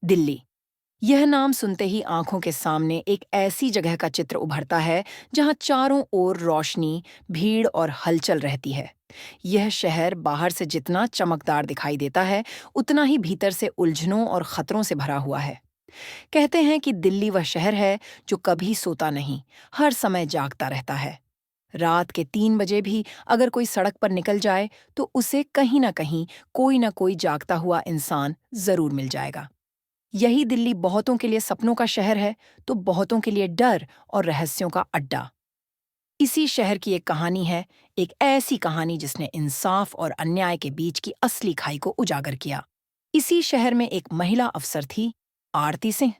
दिल्ली। यह नाम सुनते ही आंखों के सामने एक ऐसी जगह का चित्र उभरता है जहां चारों ओर रोशनी, भीड़ और हलचल रहती है। यह शहर बाहर से जितना चमकदार दिखाई देता है, उतना ही भीतर से उलझनों और खतरों से भरा हुआ है। कहते हैं कि दिल्ली वह शहर है जो कभी सोता नहीं, हर समय जागता रहता है। रात के 3 बजे भी अगर कोई सड़क पर निकल जाए, तो उसे कहीं ना कहीं कोई ना कोई जागता हुआ इंसान जरूर मिल जाएगा। यही दिल्ली बहुतों के लिए सपनों का शहर है, तो बहुतों के लिए डर और रहस्यों का अड्डा। इसी शहर की एक कहानी है, एक ऐसी कहानी जिसने इंसाफ और अन्याय के बीच की असली खाई को उजागर किया। इसी शहर में एक महिला अफसर थी, आरती सिंह।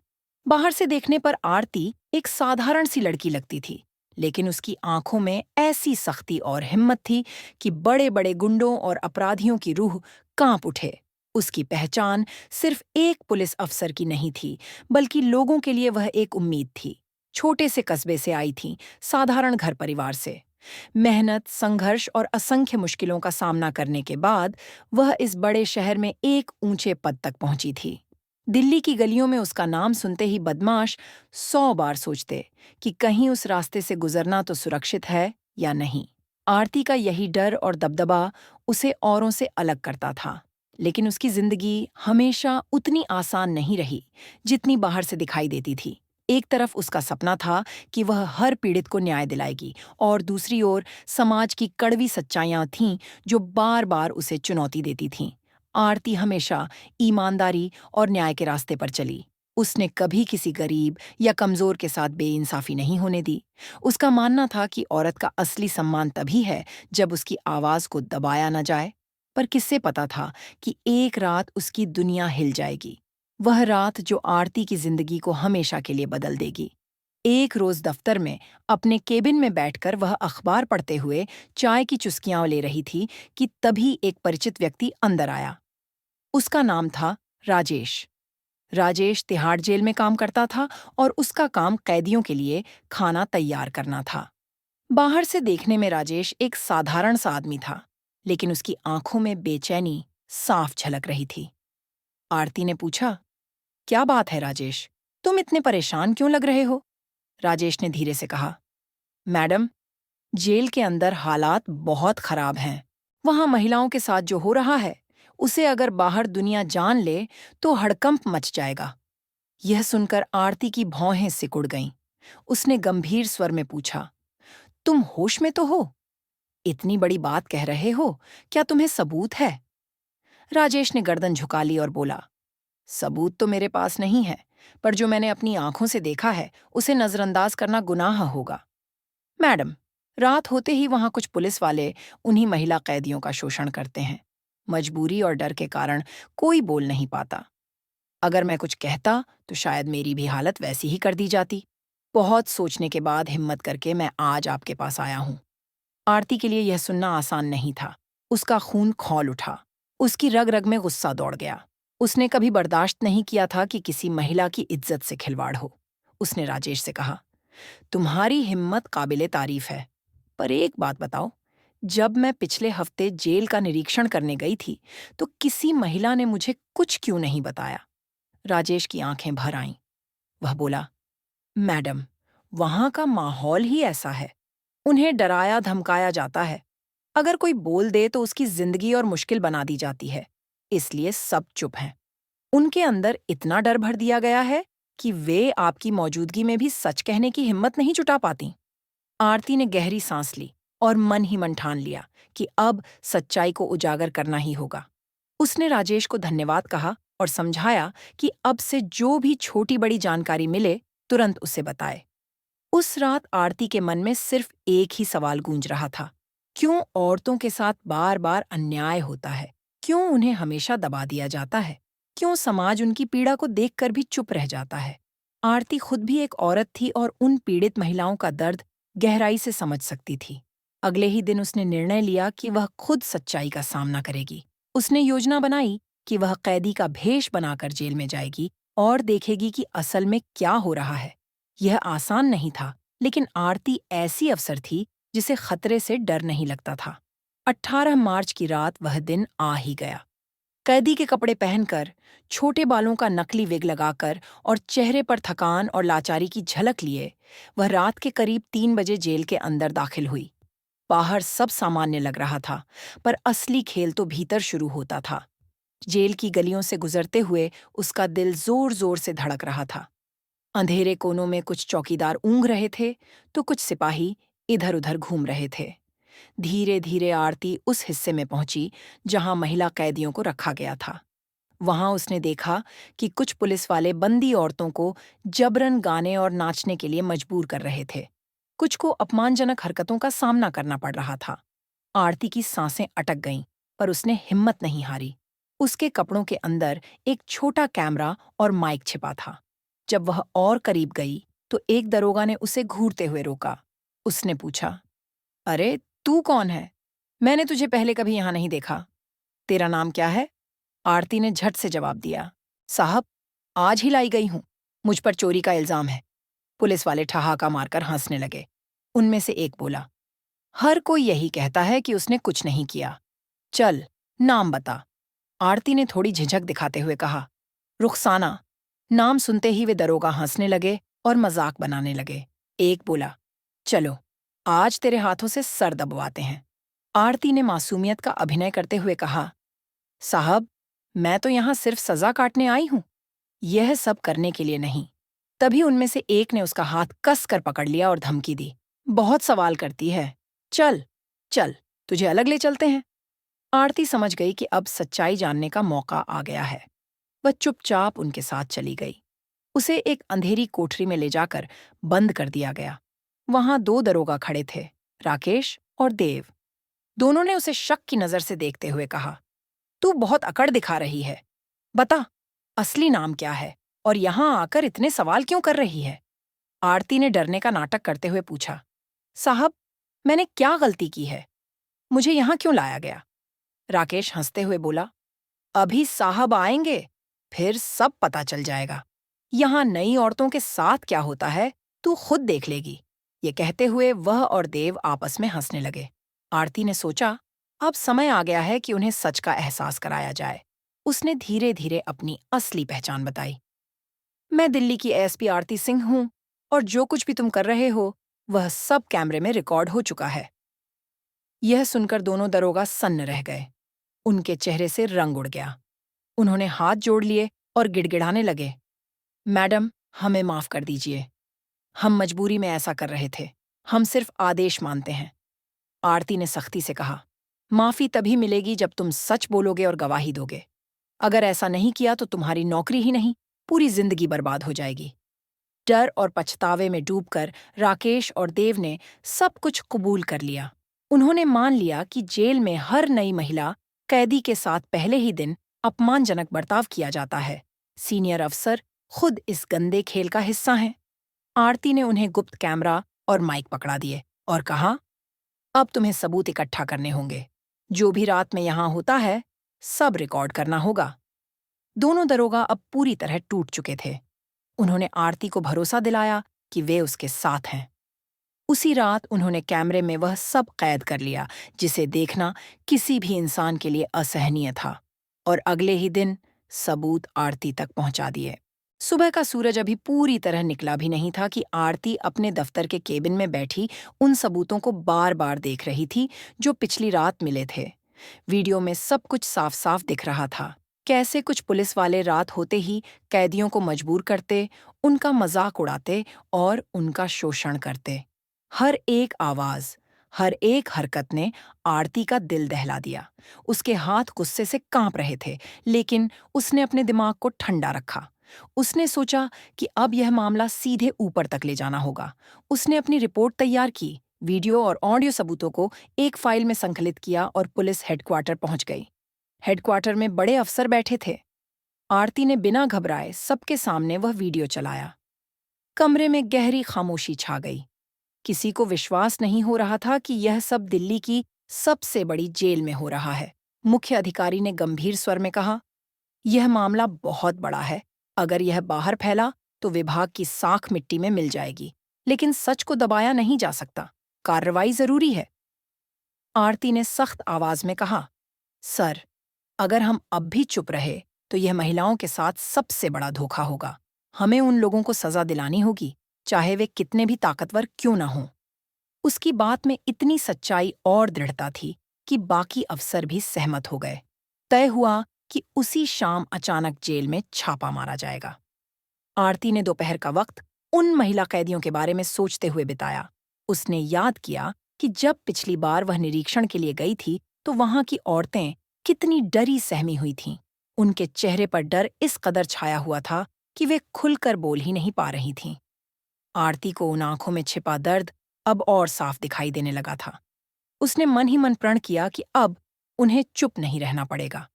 बाहर से देखने पर आरती एक साधारण सी लड़की लगती थी, लेकिन उसकी आंखों में ऐसी सख्ती और हिम्मत थी कि बड़े-बड़े गुंडों और अपराधियों की रूह कांप उठे। उसकी पहचान सिर्फ एक पुलिस अफसर की नहीं थी, बल्कि लोगों के लिए वह एक उम्मीद थी। छोटे से कस्बे से आई थी, साधारण घर परिवार से। मेहनत, संघर्ष और असंख्य मुश्किलों का सामना करने के बाद वह इस बड़े शहर में एक ऊंचे पद तक पहुंची थी। दिल्ली की गलियों में उसका नाम सुनते ही बदमाश 100 बार सोचते कि कहीं उस रास्ते से गुजरना तो सुरक्षित है या नहीं। आरती का यही डर और दबदबा उसे औरों से अलग करता था। लेकिन उसकी जिंदगी हमेशा उतनी आसान नहीं रही, जितनी बाहर से दिखाई देती थी। एक तरफ उसका सपना था कि वह हर पीड़ित को न्याय दिलाएगी, और दूसरी ओर समाज की कड़वी सच्चाइयां थीं जो बार-बार उसे चुनौती देती थीं। आरती हमेशा ईमानदारी और न्याय के रास्ते पर चली। उसने कभी किसी गरीब या कमजोर के साथ बेइंसाफी नहीं होने दी। उसका मानना था कि औरत का असली सम्मान तभी है जब उसकी आवाज को दबाया न जाए। पर किससे पता था कि एक रात उसकी दुनिया हिल जाएगी। वह रात जो आरती की जिंदगी को हमेशा के लिए बदल देगी। एक रोज दफ्तर में अपने केबिन में बैठकर वह अखबार पढ़ते हुए चाय की चुस्कियां ले रही थी कि तभी एक परिचित व्यक्ति अंदर आया। उसका नाम था राजेश। राजेश तिहाड़ जेल में काम करता था, और उसका काम कैदियों के लिए खाना तैयार करना था। बाहर से देखने में राजेश एक साधारण सा आदमी था, लेकिन उसकी आंखों में बेचैनी साफ झलक रही थी। आरती ने पूछा, क्या बात है राजेश? तुम इतने परेशान क्यों लग रहे हो? राजेश ने धीरे से कहा, मैडम, जेल के अंदर हालात बहुत खराब हैं। वहां महिलाओं के साथ जो हो रहा है, उसे अगर बाहर दुनिया जान ले तो हड़कंप मच जाएगा। यह सुनकर आरती की भौहें सिकुड़ गईं। उसने गंभीर स्वर में पूछा, तुम होश में तो हो? इतनी बड़ी बात कह रहे हो, क्या तुम्हें सबूत है? राजेश ने गर्दन झुका ली और बोला, सबूत तो मेरे पास नहीं है, पर जो मैंने अपनी आंखों से देखा है, उसे नजरअंदाज करना गुनाह होगा। मैडम, रात होते ही वहां कुछ पुलिस वाले उन्हीं महिला कैदियों का शोषण करते हैं। मजबूरी और डर के कारण कोई बोल नहीं पाता। अगर मैं कुछ कहता तो शायद मेरी भी हालत वैसी ही कर दी जाती। बहुत सोचने के बाद हिम्मत करके मैं आज आपके पास आया हूं। आरती के लिए यह सुनना आसान नहीं था। उसका खून खौल उठा। उसकी रग रग में गुस्सा दौड़ गया। उसने कभी बर्दाश्त नहीं किया था कि किसी महिला की इज्जत से खिलवाड़ हो। उसने राजेश से कहा, तुम्हारी हिम्मत काबिले तारीफ है, पर एक बात बताओ, जब मैं पिछले हफ्ते जेल का निरीक्षण करने गई थी, तो किसी महिला ने मुझे कुछ क्यों नहीं बताया? राजेश की आंखें भर आईं। वह बोला, मैडम, वहां का माहौल ही ऐसा है। उन्हें डराया धमकाया जाता है। अगर कोई बोल दे तो उसकी जिंदगी और मुश्किल बना दी जाती है। इसलिए सब चुप हैं। उनके अंदर इतना डर भर दिया गया है कि वे आपकी मौजूदगी में भी सच कहने की हिम्मत नहीं जुटा पाती। आरती ने गहरी सांस ली और मन ही मन ठान लिया कि अब सच्चाई को उजागर करना ही होगा। उसने राजेश को धन्यवाद कहा और समझाया कि अब से जो भी छोटी बड़ी जानकारी मिले, तुरंत उसे बताए। उस रात आरती के मन में सिर्फ एक ही सवाल गूंज रहा था, क्यों औरतों के साथ बार बार अन्याय होता है? क्यों उन्हें हमेशा दबा दिया जाता है? क्यों समाज उनकी पीड़ा को देखकर भी चुप रह जाता है? आरती खुद भी एक औरत थी और उन पीड़ित महिलाओं का दर्द गहराई से समझ सकती थी। अगले ही दिन उसने निर्णय लिया कि वह खुद सच्चाई का सामना करेगी। उसने योजना बनाई कि वह कैदी का भेष बनाकर जेल में जाएगी और देखेगी कि असल में क्या हो रहा है। यह आसान नहीं था, लेकिन आरती ऐसी अफसर थी जिसे खतरे से डर नहीं लगता था। 18 मार्च की रात वह दिन आ ही गया। कैदी के कपड़े पहनकर, छोटे बालों का नकली विग लगाकर और चेहरे पर थकान और लाचारी की झलक लिए वह रात के करीब 3 बजे जेल के अंदर दाखिल हुई। बाहर सब सामान्य लग रहा था, पर असली खेल तो भीतर शुरू होता था। जेल की गलियों से गुजरते हुए उसका दिल जोर जोर से धड़क रहा था। अंधेरे कोनों में कुछ चौकीदार ऊँघ रहे थे, तो कुछ सिपाही इधर उधर घूम रहे थे। धीरे धीरे आरती उस हिस्से में पहुंची जहां महिला कैदियों को रखा गया था। वहां उसने देखा कि कुछ पुलिस वाले बंदी औरतों को जबरन गाने और नाचने के लिए मजबूर कर रहे थे। कुछ को अपमानजनक हरकतों का सामना करना पड़ रहा था। आरती की सांसें अटक गईं, पर उसने हिम्मत नहीं हारी। उसके कपड़ों के अंदर एक छोटा कैमरा और माइक छिपा था। जब वह और करीब गई, तो एक दरोगा ने उसे घूरते हुए रोका। उसने पूछा, अरे, तू कौन है? मैंने तुझे पहले कभी यहाँ नहीं देखा। तेरा नाम क्या है? आरती ने झट से जवाब दिया, साहब, आज ही लाई गई हूं। मुझ पर चोरी का इल्जाम है। पुलिस वाले ठहाका मारकर हंसने लगे। उनमें से एक बोला, हर कोई यही कहता है कि उसने कुछ नहीं किया। चल, नाम बता। आरती ने थोड़ी झिझक दिखाते हुए कहा, रुखसाना। नाम सुनते ही वे दरोगा हंसने लगे और मजाक बनाने लगे। एक बोला, चलो, आज तेरे हाथों से सर दबवाते हैं। आरती ने मासूमियत का अभिनय करते हुए कहा, साहब, मैं तो यहाँ सिर्फ सजा काटने आई हूं, यह सब करने के लिए नहीं। तभी उनमें से एक ने उसका हाथ कस कर पकड़ लिया और धमकी दी, बहुत सवाल करती है। चल, चल, तुझे अलग ले चलते हैं। आरती समझ गई कि अब सच्चाई जानने का मौका आ गया है। वह चुपचाप उनके साथ चली गई। उसे एक अंधेरी कोठरी में ले जाकर बंद कर दिया गया। वहां दो दरोगा खड़े थे, राकेश और देव। दोनों ने उसे शक की नजर से देखते हुए कहा, तू बहुत अकड़ दिखा रही है। बता, असली नाम क्या है और यहां आकर इतने सवाल क्यों कर रही है? आरती ने डरने का नाटक करते हुए पूछा, साहब, मैंने क्या गलती की है? मुझे यहां क्यों लाया गया? राकेश हंसते हुए बोला, अभी साहब आएंगे, फिर सब पता चल जाएगा। यहाँ नई औरतों के साथ क्या होता है, तू खुद देख लेगी। ये कहते हुए वह और देव आपस में हंसने लगे। आरती ने सोचा, अब समय आ गया है कि उन्हें सच का एहसास कराया जाए। उसने धीरे धीरे अपनी असली पहचान बताई। मैं दिल्ली की एसपी आरती सिंह हूँ, और जो कुछ भी तुम कर रहे हो, वह सब कैमरे में रिकॉर्ड हो चुका है। यह सुनकर दोनों दरोगा सन्न रह गए। उनके चेहरे से रंग उड़ गया। उन्होंने हाथ जोड़ लिए और गिड़गिड़ाने लगे, मैडम, हमें माफ कर दीजिए। हम मजबूरी में ऐसा कर रहे थे। हम सिर्फ आदेश मानते हैं। आरती ने सख्ती से कहा, माफी तभी मिलेगी जब तुम सच बोलोगे और गवाही दोगे। अगर ऐसा नहीं किया तो तुम्हारी नौकरी ही नहीं, पूरी जिंदगी बर्बाद हो जाएगी। डर और पछतावे में डूबकर राकेश और देव ने सब कुछ कबूल कर लिया। उन्होंने मान लिया कि जेल में हर नई महिला कैदी के साथ पहले ही दिन अपमानजनक बर्ताव किया जाता है। सीनियर अफसर खुद इस गंदे खेल का हिस्सा हैं। आरती ने उन्हें गुप्त कैमरा और माइक पकड़ा दिए और कहा, अब तुम्हें सबूत इकट्ठा करने होंगे। जो भी रात में यहाँ होता है, सब रिकॉर्ड करना होगा। दोनों दरोगा अब पूरी तरह टूट चुके थे। उन्होंने आरती को भरोसा दिलाया कि वे उसके साथ हैं। उसी रात उन्होंने कैमरे में वह सब कैद कर लिया जिसे देखना किसी भी इंसान के लिए असहनीय था, और अगले ही दिन सबूत आरती तक पहुंचा दिए। सुबह का सूरज अभी पूरी तरह निकला भी नहीं था कि आरती अपने दफ्तर के केबिन में बैठी उन सबूतों को बार बार देख रही थी जो पिछली रात मिले थे। वीडियो में सब कुछ साफ साफ दिख रहा था। कैसे कुछ पुलिस वाले रात होते ही कैदियों को मजबूर करते, उनका मजाक उड़ाते और उनका शोषण करते। हर एक आवाज, हर एक हरकत ने आरती का दिल दहला दिया। उसके हाथ गुस्से से कांप रहे थे, लेकिन उसने अपने दिमाग को ठंडा रखा। उसने सोचा कि अब यह मामला सीधे ऊपर तक ले जाना होगा। उसने अपनी रिपोर्ट तैयार की, वीडियो और ऑडियो सबूतों को एक फाइल में संकलित किया और पुलिस हेडक्वार्टर पहुंच गई। हेडक्वार्टर में बड़े अफसर बैठे थे। आरती ने बिना घबराए सबके सामने वह वीडियो चलाया। कमरे में गहरी खामोशी छा गई। किसी को विश्वास नहीं हो रहा था कि यह सब दिल्ली की सबसे बड़ी जेल में हो रहा है। मुख्य अधिकारी ने गंभीर स्वर में कहा, यह मामला बहुत बड़ा है। अगर यह बाहर फैला तो विभाग की साख मिट्टी में मिल जाएगी, लेकिन सच को दबाया नहीं जा सकता। कार्रवाई जरूरी है। आरती ने सख्त आवाज में कहा, सर, अगर हम अब भी चुप रहे तो यह महिलाओं के साथ सबसे बड़ा धोखा होगा। हमें उन लोगों को सजा दिलानी होगी, चाहे वे कितने भी ताकतवर क्यों न हों। उसकी बात में इतनी सच्चाई और दृढ़ता थी कि बाकी अफसर भी सहमत हो गए। तय हुआ कि उसी शाम अचानक जेल में छापा मारा जाएगा। आरती ने दोपहर का वक्त उन महिला कैदियों के बारे में सोचते हुए बिताया। उसने याद किया कि जब पिछली बार वह निरीक्षण के लिए गई थी तो वहां की औरतें कितनी डरी सहमी हुई थीं। उनके चेहरे पर डर इस कदर छाया हुआ था कि वे खुलकर बोल ही नहीं पा रही थीं। आरती को उन आंखों में छिपा दर्द अब और साफ दिखाई देने लगा था। उसने मन ही मन प्रण किया कि अब उन्हें चुप नहीं रहना पड़ेगा,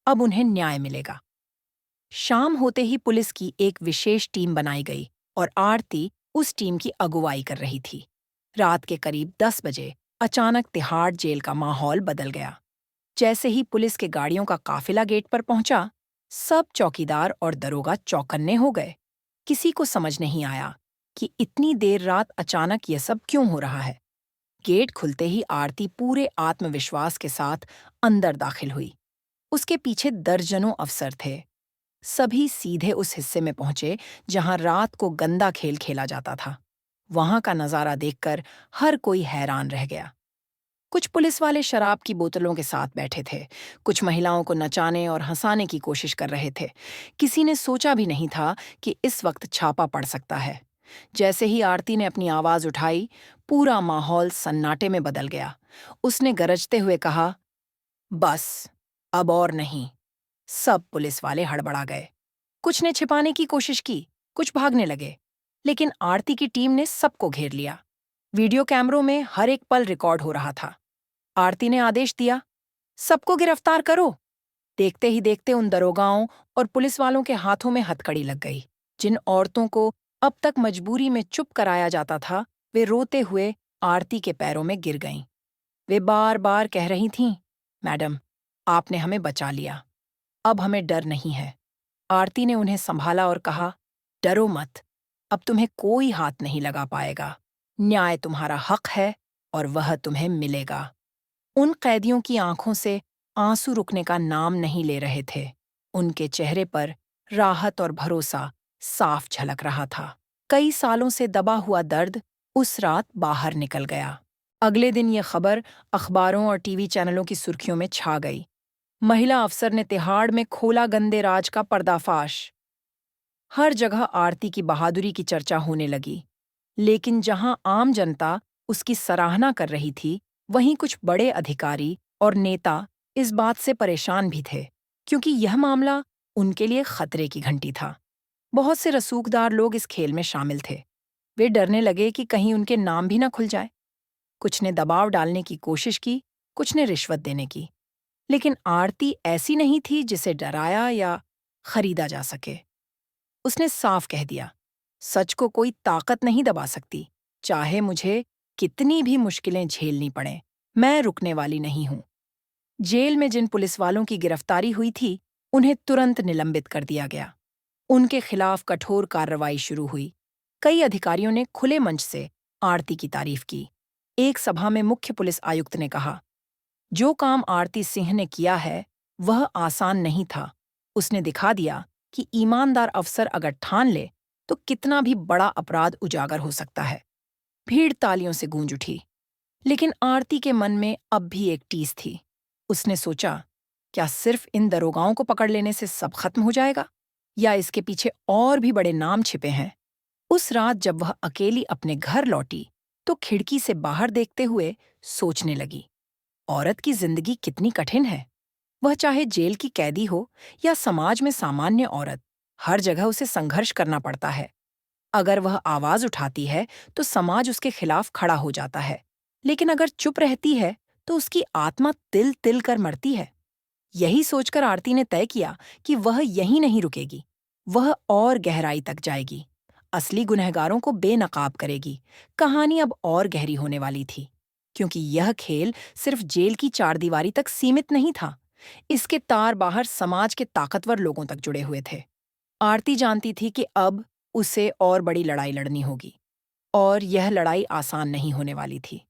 अब उन्हें न्याय मिलेगा। शाम होते ही पुलिस की एक विशेष टीम बनाई गई और आरती उस टीम की अगुवाई कर रही थी। रात के करीब 10 बजे अचानक तिहाड़ जेल का माहौल बदल गया। जैसे ही पुलिस के गाड़ियों का काफिला गेट पर पहुंचा, सब चौकीदार और दरोगा चौकन्ने हो गए। किसी को समझ नहीं आया कि इतनी देर रात अचानक यह सब क्यों हो रहा है। गेट खुलते ही आरती पूरे आत्मविश्वास के साथ अंदर दाखिल हुई। उसके पीछे दर्जनों अफसर थे। सभी सीधे उस हिस्से में पहुंचे जहां रात को गंदा खेल खेला जाता था। वहां का नजारा देखकर हर कोई हैरान रह गया। कुछ पुलिस वाले शराब की बोतलों के साथ बैठे थे, कुछ महिलाओं को नचाने और हंसाने की कोशिश कर रहे थे। किसी ने सोचा भी नहीं था कि इस वक्त छापा पड़ सकता है। जैसे ही आरती ने अपनी आवाज उठाई, पूरा माहौल सन्नाटे में बदल गया। उसने गरजते हुए कहा, बस, अब और नहीं। सब पुलिस वाले हड़बड़ा गए। कुछ ने छिपाने की कोशिश की, कुछ भागने लगे, लेकिन आरती की टीम ने सबको घेर लिया। वीडियो कैमरों में हर एक पल रिकॉर्ड हो रहा था। आरती ने आदेश दिया, सबको गिरफ्तार करो। देखते ही देखते उन दरोगाओं और पुलिस वालों के हाथों में हथकड़ी लग गई। जिन औरतों को अब तक मजबूरी में चुप कराया जाता था, वे रोते हुए आरती के पैरों में गिर गईं। वे बार बार कह रही थीं, मैडम, आपने हमें बचा लिया, अब हमें डर नहीं है। आरती ने उन्हें संभाला और कहा, डरो मत, अब तुम्हें कोई हाथ नहीं लगा पाएगा। न्याय तुम्हारा हक है और वह तुम्हें मिलेगा। उन कैदियों की आंखों से आंसू रुकने का नाम नहीं ले रहे थे। उनके चेहरे पर राहत और भरोसा साफ झलक रहा था। कई सालों से दबा हुआ दर्द उस रात बाहर निकल गया। अगले दिन यह खबर अखबारों और टीवी चैनलों की सुर्खियों में छा गई। महिला अफसर ने तिहाड़ में खोला गंदे राज का पर्दाफाश। हर जगह आरती की बहादुरी की चर्चा होने लगी। लेकिन जहां आम जनता उसकी सराहना कर रही थी, वहीं कुछ बड़े अधिकारी और नेता इस बात से परेशान भी थे, क्योंकि यह मामला उनके लिए खतरे की घंटी था। बहुत से रसूखदार लोग इस खेल में शामिल थे। वे डरने लगे कि कहीं उनके नाम भी न खुल जाए। कुछ ने दबाव डालने की कोशिश की, कुछ ने रिश्वत देने की। लेकिन आरती ऐसी नहीं थी जिसे डराया या खरीदा जा सके। उसने साफ कह दिया, सच को कोई ताकत नहीं दबा सकती, चाहे मुझे कितनी भी मुश्किलें झेलनी पड़ें, मैं रुकने वाली नहीं हूं। जेल में जिन पुलिस वालों की गिरफ्तारी हुई थी, उन्हें तुरंत निलंबित कर दिया गया। उनके खिलाफ कठोर कार्रवाई शुरू हुई। कई अधिकारियों ने खुले मंच से आरती की तारीफ की। एक सभा में मुख्य पुलिस आयुक्त ने कहा, जो काम आरती सिंह ने किया है, वह आसान नहीं था। उसने दिखा दिया कि ईमानदार अफसर अगर ठान ले, तो कितना भी बड़ा अपराध उजागर हो सकता है। भीड़ तालियों से गूंज उठी। लेकिन आरती के मन में अब भी एक टीस थी। उसने सोचा, क्या सिर्फ इन दरोगाओं को पकड़ लेने से सब खत्म हो जाएगा? या इसके पीछे और भी बड़े नाम छिपे हैं? उस रात जब वह अकेली अपने घर लौटी, तो खिड़की से बाहर देखते हुए सोचने लगी, औरत की जिंदगी कितनी कठिन है। वह चाहे जेल की कैदी हो या समाज में सामान्य औरत, हर जगह उसे संघर्ष करना पड़ता है। अगर वह आवाज उठाती है तो समाज उसके खिलाफ खड़ा हो जाता है, लेकिन अगर चुप रहती है तो उसकी आत्मा तिल तिल कर मरती है। यही सोचकर आरती ने तय किया कि वह यहीं नहीं रुकेगी, वह और गहराई तक जाएगी, असली गुनहगारों को बेनकाब करेगी। कहानी अब और गहरी होने वाली थी, क्योंकि यह खेल सिर्फ जेल की चारदीवारी तक सीमित नहीं था। इसके तार बाहर समाज के ताकतवर लोगों तक जुड़े हुए थे। आरती जानती थी कि अब उसे और बड़ी लड़ाई लड़नी होगी, और यह लड़ाई आसान नहीं होने वाली थी।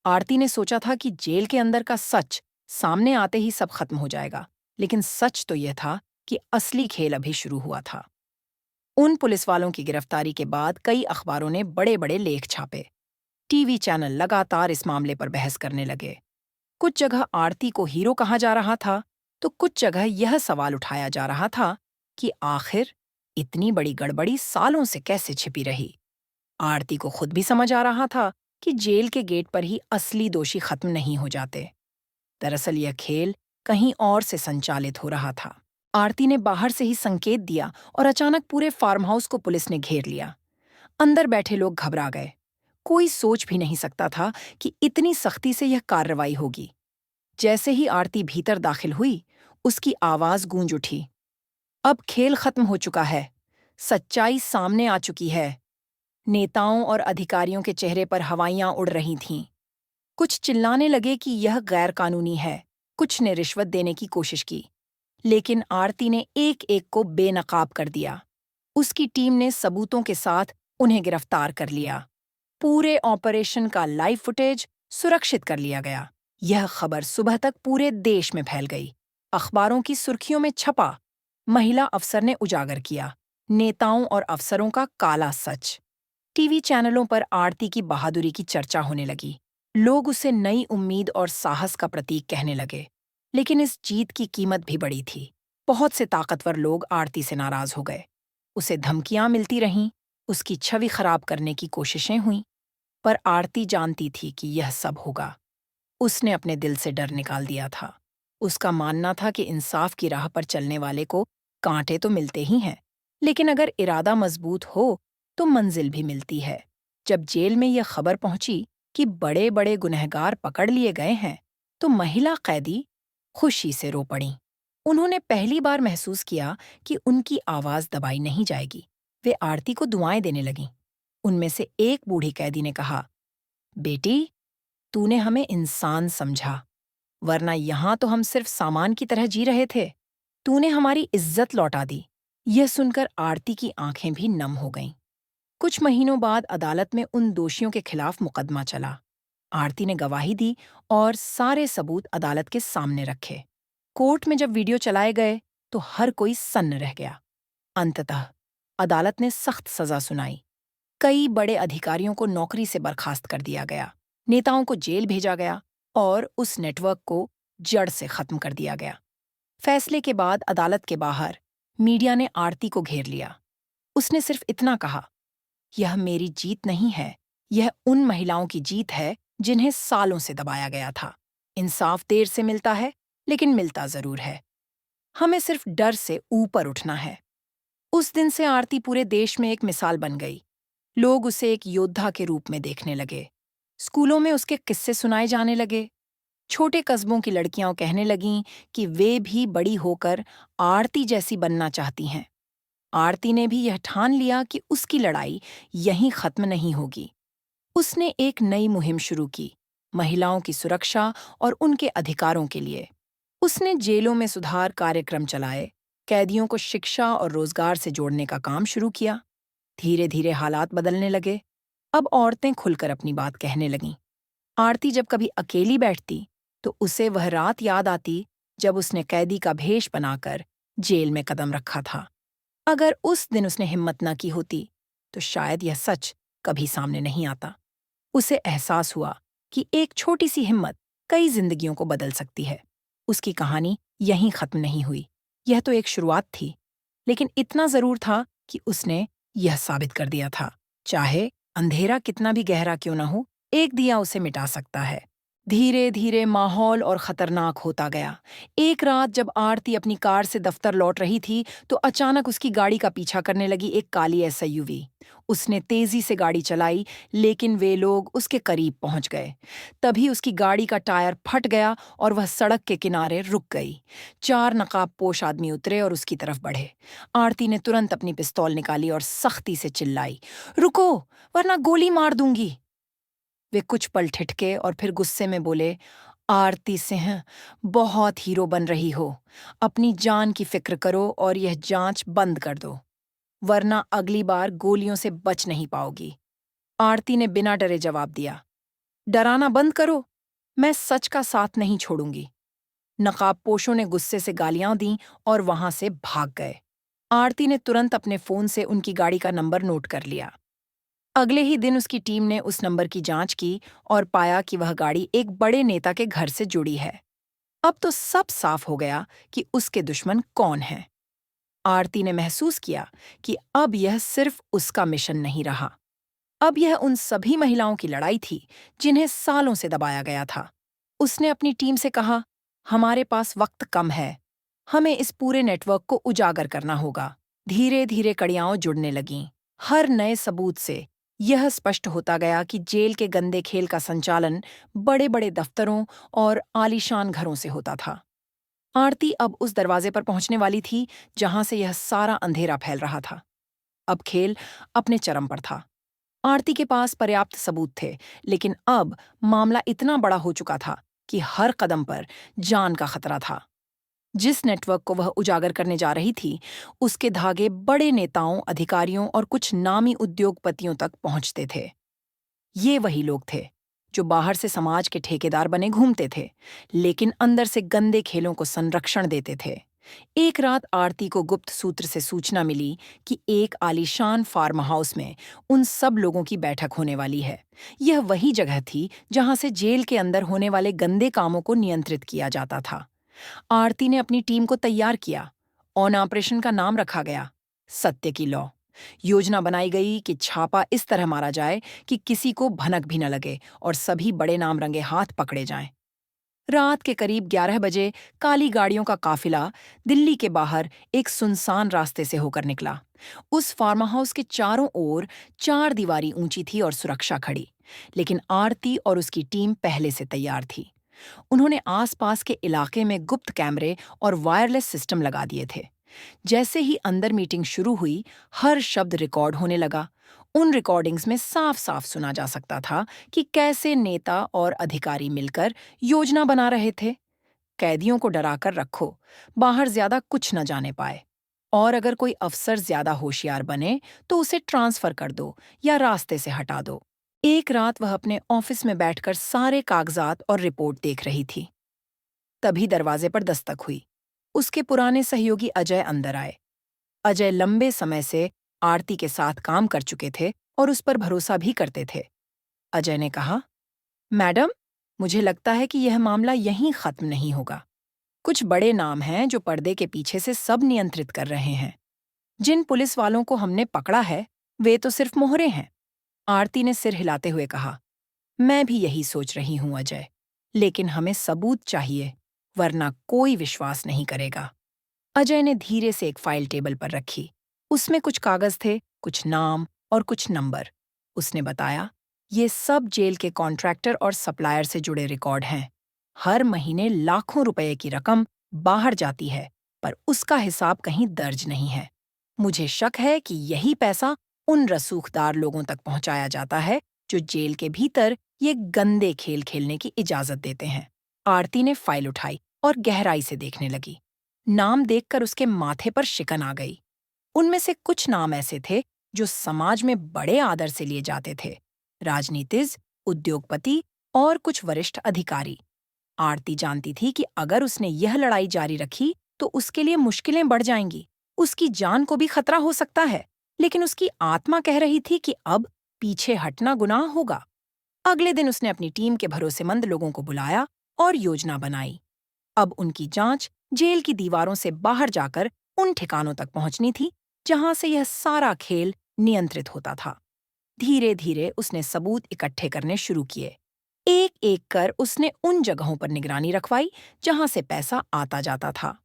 आरती ने सोचा था कि जेल के अंदर का सच सामने आते ही सब खत्म हो जाएगा, लेकिन सच तो यह था कि असली खेल अभी शुरू हुआ था। उन पुलिस वालों की गिरफ्तारी के बाद कई अखबारों ने बड़े बड़े लेख छापे। टीवी चैनल लगातार इस मामले पर बहस करने लगे। कुछ जगह आरती को हीरो कहा जा रहा था, तो कुछ जगह यह सवाल उठाया जा रहा था कि आखिर इतनी बड़ी गड़बड़ी सालों से कैसे छिपी रही। आरती को खुद भी समझ आ रहा था कि जेल के गेट पर ही असली दोषी खत्म नहीं हो जाते। दरअसल यह खेल कहीं और से संचालित हो रहा था। आरती ने बाहर से ही संकेत दिया और अचानक पूरे फार्म हाउस को पुलिस ने घेर लिया। अंदर बैठे लोग घबरा गए। कोई सोच भी नहीं सकता था कि इतनी सख्ती से यह कार्रवाई होगी। जैसे ही आरती भीतर दाखिल हुई, उसकी आवाज गूंज उठी। अब खेल खत्म हो चुका है। सच्चाई सामने आ चुकी है। नेताओं और अधिकारियों के चेहरे पर हवाइयां उड़ रही थीं। कुछ चिल्लाने लगे कि यह गैर कानूनी है, कुछ ने रिश्वत देने की कोशिश की। लेकिन आरती ने एक एक को बेनकाब कर दिया। उसकी टीम ने सबूतों के साथ उन्हें गिरफ्तार कर लिया। पूरे ऑपरेशन का लाइव फुटेज सुरक्षित कर लिया गया। यह खबर सुबह तक पूरे देश में फैल गई। अखबारों की सुर्खियों में छपा। महिला अफसर ने उजागर किया नेताओं और अफसरों का काला सच। टीवी चैनलों पर आरती की बहादुरी की चर्चा होने लगी। लोग उसे नई उम्मीद और साहस का प्रतीक कहने लगे। लेकिन इस जीत की कीमत भी बड़ी थी। बहुत से ताकतवर लोग आरती से नाराज हो गए। उसे धमकियां मिलती रहीं, उसकी छवि खराब करने की कोशिशें हुईं। पर आरती जानती थी कि यह सब होगा। उसने अपने दिल से डर निकाल दिया था। उसका मानना था कि इंसाफ की राह पर चलने वाले को कांटे तो मिलते ही हैं, लेकिन अगर इरादा मजबूत हो तो मंजिल भी मिलती है। जब जेल में यह खबर पहुंची कि बड़े बड़े गुनहगार पकड़ लिए गए हैं, तो महिला कैदी खुशी से रो पड़ीं। उन्होंने पहली बार महसूस किया कि उनकी आवाज दबाई नहीं जाएगी। वे आरती को दुआएं देने लगीं। उनमें से एक बूढ़ी कैदी ने कहा, बेटी, तूने हमें इंसान समझा, वरना यहां तो हम सिर्फ सामान की तरह जी रहे थे। तूने हमारी इज्जत लौटा दी। यह सुनकर आरती की आंखें भी नम हो गईं। कुछ महीनों बाद अदालत में उन दोषियों के खिलाफ मुकदमा चला। आरती ने गवाही दी और सारे सबूत अदालत के सामने रखे। कोर्ट में जब वीडियो चलाए गए तो हर कोई सन्न रह गया। अंततः अदालत ने सख्त सजा सुनाई। कई बड़े अधिकारियों को नौकरी से बर्खास्त कर दिया गया, नेताओं को जेल भेजा गया और उस नेटवर्क को जड़ से खत्म कर दिया गया। फैसले के बाद अदालत के बाहर मीडिया ने आरती को घेर लिया। उसने सिर्फ इतना कहा, यह मेरी जीत नहीं है, यह उन महिलाओं की जीत है जिन्हें सालों से दबाया गया था। इंसाफ देर से मिलता है, लेकिन मिलता जरूर है। हमें सिर्फ डर से ऊपर उठना है। उस दिन से आरती पूरे देश में एक मिसाल बन गई। लोग उसे एक योद्धा के रूप में देखने लगे। स्कूलों में उसके किस्से सुनाए जाने लगे। छोटे कस्बों की लड़कियां कहने लगीं कि वे भी बड़ी होकर आरती जैसी बनना चाहती हैं। आरती ने भी यह ठान लिया कि उसकी लड़ाई यहीं खत्म नहीं होगी। उसने एक नई मुहिम शुरू की, महिलाओं की सुरक्षा और उनके अधिकारों के लिए। उसने जेलों में सुधार कार्यक्रम चलाए, कैदियों को शिक्षा और रोजगार से जोड़ने का काम शुरू किया। धीरे धीरे हालात बदलने लगे। अब औरतें खुलकर अपनी बात कहने लगीं। आरती जब कभी अकेली बैठती तो उसे वह रात याद आती जब उसने कैदी का भेष बनाकर जेल में कदम रखा था। अगर उस दिन उसने हिम्मत न की होती तो शायद यह सच कभी सामने नहीं आता। उसे एहसास हुआ कि एक छोटी सी हिम्मत कई जिंदगियों को बदल सकती है। उसकी कहानी यहीं खत्म नहीं हुई। यह तो एक शुरुआत थी, लेकिन इतना जरूर था कि उसने यह साबित कर दिया था, चाहे अंधेरा कितना भी गहरा क्यों न हो, एक दिया उसे मिटा सकता है। धीरे धीरे माहौल और खतरनाक होता गया। एक रात जब आरती अपनी कार से दफ्तर लौट रही थी तो अचानक उसकी गाड़ी का पीछा करने लगी एक काली एसयूवी। उसने तेजी से गाड़ी चलाई, लेकिन वे लोग उसके करीब पहुंच गए। तभी उसकी गाड़ी का टायर फट गया और वह सड़क के किनारे रुक गई। 4 नकाबपोश आदमी उतरे और उसकी तरफ बढ़े। आरती ने तुरंत अपनी पिस्तौल निकाली और सख्ती से चिल्लाई, रुको, वरना गोली मार दूंगी। वे कुछ पल ठिठके और फिर गुस्से में बोले, आरती सिंह, बहुत हीरो बन रही हो। अपनी जान की फिक्र करो और यह जांच बंद कर दो, वरना अगली बार गोलियों से बच नहीं पाओगी। आरती ने बिना डरे जवाब दिया, डराना बंद करो, मैं सच का साथ नहीं छोड़ूंगी। नकाबपोशों ने गुस्से से गालियां दी और वहां से भाग गए। आरती ने तुरंत अपने फोन से उनकी गाड़ी का नंबर नोट कर लिया। अगले ही दिन उसकी टीम ने उस नंबर की जांच की और पाया कि वह गाड़ी एक बड़े नेता के घर से जुड़ी है। अब तो सब साफ हो गया कि उसके दुश्मन कौन हैं। आरती ने महसूस किया कि अब यह सिर्फ उसका मिशन नहीं रहा। अब यह उन सभी महिलाओं की लड़ाई थी जिन्हें सालों से दबाया गया था। उसने अपनी टीम से कहा, हमारे पास वक्त कम है। हमें इस पूरे नेटवर्क को उजागर करना होगा। धीरे धीरे कड़ियां जुड़ने लगीं। हर नए सबूत से यह स्पष्ट होता गया कि जेल के गंदे खेल का संचालन बड़े बड़े दफ्तरों और आलीशान घरों से होता था। आरती अब उस दरवाजे पर पहुंचने वाली थी जहां से यह सारा अंधेरा फैल रहा था। अब खेल अपने चरम पर था। आरती के पास पर्याप्त सबूत थे, लेकिन अब मामला इतना बड़ा हो चुका था कि हर कदम पर जान का खतरा था। जिस नेटवर्क को वह उजागर करने जा रही थी, उसके धागे बड़े नेताओं, अधिकारियों और कुछ नामी उद्योगपतियों तक पहुंचते थे। ये वही लोग थे जो बाहर से समाज के ठेकेदार बने घूमते थे, लेकिन अंदर से गंदे खेलों को संरक्षण देते थे। एक रात आरती को गुप्त सूत्र से सूचना मिली कि एक आलीशान फार्म हाउस में उन सब लोगों की बैठक होने वाली है। यह वही जगह थी जहां से जेल के अंदर होने वाले गंदे कामों को नियंत्रित किया जाता था। आरती ने अपनी टीम को तैयार किया। ऑन ऑपरेशन का नाम रखा गया, सत्य की लौ। योजना बनाई गई कि छापा इस तरह मारा जाए कि किसी को भनक भी न लगे और सभी बड़े नाम रंगे हाथ पकड़े जाएं। रात के करीब 11 बजे काली गाड़ियों का काफिला दिल्ली के बाहर एक सुनसान रास्ते से होकर निकला। उस फार्म हाउस के चारों ओर 4 दीवारी ऊंची थी और सुरक्षा खड़ी, लेकिन आरती और उसकी टीम पहले से तैयार थी। उन्होंने आसपास के इलाके में गुप्त कैमरे और वायरलेस सिस्टम लगा दिए थे। जैसे ही अंदर मीटिंग शुरू हुई, हर शब्द रिकॉर्ड होने लगा। उन रिकॉर्डिंग्स में साफ साफ सुना जा सकता था कि कैसे नेता और अधिकारी मिलकर योजना बना रहे थे। कैदियों को डराकर रखो, बाहर ज्यादा कुछ न जाने पाए, और अगर कोई अफसर ज्यादा होशियार बने तो उसे ट्रांसफर कर दो या रास्ते से हटा दो। एक रात वह अपने ऑफिस में बैठकर सारे कागजात और रिपोर्ट देख रही थी। तभी दरवाजे पर दस्तक हुई। उसके पुराने सहयोगी अजय अंदर आए। अजय लंबे समय से आरती के साथ काम कर चुके थे और उस पर भरोसा भी करते थे। अजय ने कहा, मैडम, मुझे लगता है कि यह मामला यहीं खत्म नहीं होगा। कुछ बड़े नाम हैं जो पर्दे के पीछे से सब नियंत्रित कर रहे हैं। जिन पुलिस वालों को हमने पकड़ा है, वे तो सिर्फ मोहरे हैं। आरती ने सिर हिलाते हुए कहा, मैं भी यही सोच रही हूं अजय, लेकिन हमें सबूत चाहिए, वरना कोई विश्वास नहीं करेगा। अजय ने धीरे से एक फाइल टेबल पर रखी। उसमें कुछ कागज थे, कुछ नाम और कुछ नंबर। उसने बताया, ये सब जेल के कॉन्ट्रैक्टर और सप्लायर से जुड़े रिकॉर्ड हैं। हर महीने लाखों रुपए की रकम बाहर जाती है, पर उसका हिसाब कहीं दर्ज नहीं है। मुझे शक है कि यही पैसा उन रसूखदार लोगों तक पहुंचाया जाता है जो जेल के भीतर ये गंदे खेल खेलने की इजाजत देते हैं। आरती ने फाइल उठाई और गहराई से देखने लगी। नाम देखकर उसके माथे पर शिकन आ गई। उनमें से कुछ नाम ऐसे थे जो समाज में बड़े आदर से लिए जाते थे, राजनीतिज्ञ, उद्योगपति और कुछ वरिष्ठ अधिकारी। आरती जानती थी कि अगर उसने यह लड़ाई जारी रखी तो उसके लिए मुश्किलें बढ़ जाएंगी। उसकी जान को भी खतरा हो सकता है, लेकिन उसकी आत्मा कह रही थी कि अब पीछे हटना गुनाह होगा। अगले दिन उसने अपनी टीम के भरोसेमंद लोगों को बुलाया और योजना बनाई। अब उनकी जांच जेल की दीवारों से बाहर जाकर उन ठिकानों तक पहुंचनी थी जहां से यह सारा खेल नियंत्रित होता था। धीरे धीरे उसने सबूत इकट्ठे करने शुरू किए। एक एक कर उसने उन जगहों पर निगरानी रखवाई जहां से पैसा आता जाता था।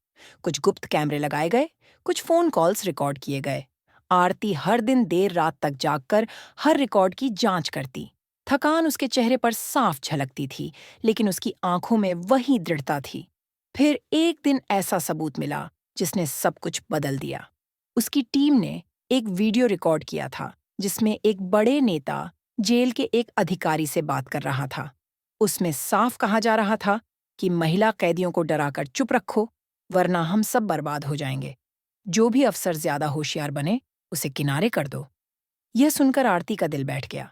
कुछ गुप्त कैमरे लगाए गए, कुछ फोन कॉल्स रिकॉर्ड किए गए। आरती हर दिन देर रात तक जागकर हर रिकॉर्ड की जांच करती। थकान उसके चेहरे पर साफ झलकती थी, लेकिन उसकी आंखों में वही दृढ़ता थी। फिर एक दिन ऐसा सबूत मिला जिसने सब कुछ बदल दिया। उसकी टीम ने एक वीडियो रिकॉर्ड किया था जिसमें एक बड़े नेता जेल के एक अधिकारी से बात कर रहा था। उसमें साफ कहा जा रहा था कि महिला कैदियों को डराकर चुप रखो, वरना हम सब बर्बाद हो जाएंगे। जो भी अफसर ज्यादा होशियार बने, उसे किनारे कर दो। यह सुनकर आरती का दिल बैठ गया।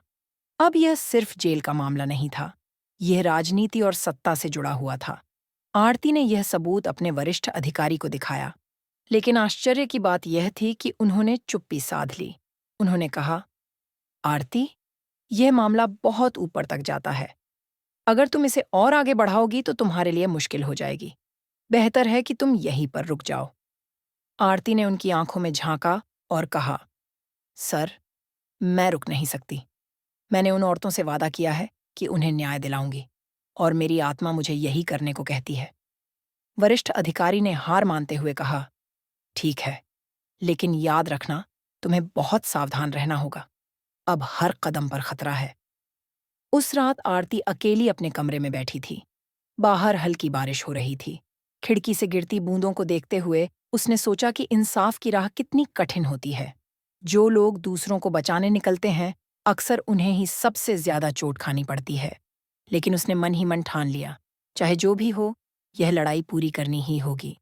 अब यह सिर्फ जेल का मामला नहीं था, यह राजनीति और सत्ता से जुड़ा हुआ था। आरती ने यह सबूत अपने वरिष्ठ अधिकारी को दिखाया, लेकिन आश्चर्य की बात यह थी कि उन्होंने चुप्पी साध ली। उन्होंने कहा, आरती, यह मामला बहुत ऊपर तक जाता है। अगर तुम इसे और आगे बढ़ाओगी तो तुम्हारे लिए मुश्किल हो जाएगी। बेहतर है कि तुम यहीं पर रुक जाओ। आरती ने उनकी आंखों में झांका और कहा, सर, मैं रुक नहीं सकती। मैंने उन औरतों से वादा किया है कि उन्हें न्याय दिलाऊंगी, और मेरी आत्मा मुझे यही करने को कहती है। वरिष्ठ अधिकारी ने हार मानते हुए कहा, ठीक है, लेकिन याद रखना, तुम्हें बहुत सावधान रहना होगा। अब हर कदम पर खतरा है। उस रात आरती अकेली अपने कमरे में बैठी थी। बाहर हल्की बारिश हो रही थी। खिड़की से गिरती बूंदों को देखते हुए उसने सोचा कि इंसाफ की राह कितनी कठिन होती है। जो लोग दूसरों को बचाने निकलते हैं, अक्सर उन्हें ही सबसे ज्यादा चोट खानी पड़ती है। लेकिन उसने मन ही मन ठान लिया, चाहे जो भी हो, यह लड़ाई पूरी करनी ही होगी।